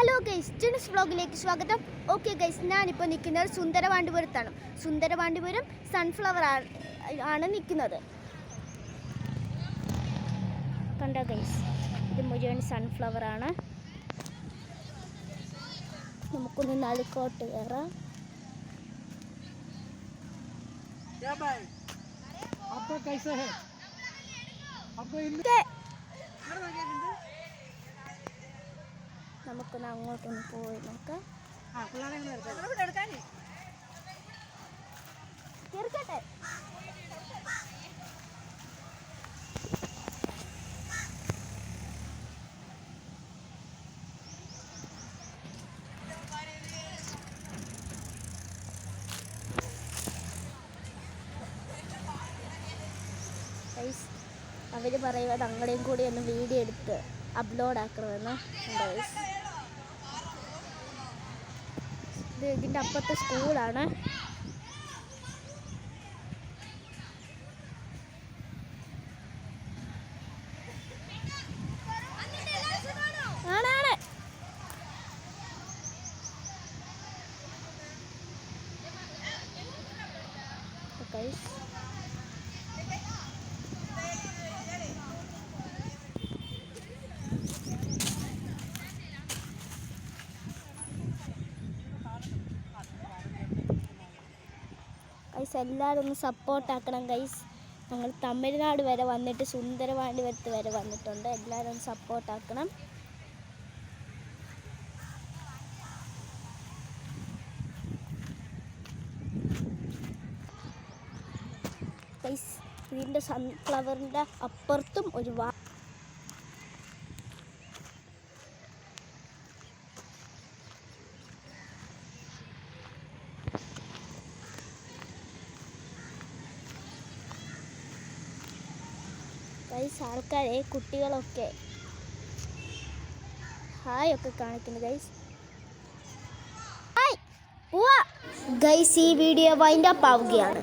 Hello guys, Jins വ്ളോഗിലേക്ക് സ്വാഗതം. Okay guys, ഞാനിപ്പോൾ നിൽക്കുന്നത് സുന്ദരപാണ്ഡിപുരത്താണ്. സുന്ദരപാണ്ഡിപുരം സൺഫ്ലവർ ആണ് നിൽക്കുന്നത്. കണ്ടോ ഗൈസ്, ഇത് മുഴുവൻ സൺഫ്ലവർ ആണ്. നമുക്കൊന്ന് നടുക്കോട്ട് കയറാം. നമുക്കൊന്ന് അങ്ങോട്ടൊന്ന് പോയി നോക്കാം. അവർ പറയുന്നത് അങ്ങടെയും കൂടി ഒന്ന് വീഡിയോ എടുത്ത് അപ്ലോഡ് ആക്കണമെന്ന്. ഇത് ഇതിൻ്റെ അപ്പുറത്തെ സ്കൂളാണ്. ആണാണ് ഗൈസ്, എല്ലാവരും ഒന്ന് സപ്പോർട്ടാക്കണം ഗൈസ്. ഞങ്ങൾ തമിഴ്നാട് വരെ വന്നിട്ട് സുന്ദരപാണ്ഡിപുരത്ത് വരെ വന്നിട്ടുണ്ട്. എല്ലാവരും ഒന്ന് സപ്പോർട്ടാക്കണം. ഗൈസ്, ഇതിൻ്റെ സൺഫ്ലവറിൻ്റെ അപ്പുറത്തും ഒരു ഗൈസ്, ആൾക്കാരെ കുട്ടികളൊക്കെ ഹായ് ഒക്കെ കാണിക്കുന്നു ഗൈസ്. ഹായ് പോവാ ഗൈസ്, ഈ വീഡിയോ വൈൻഡ് അപ്പ് ആവുകയാണ്.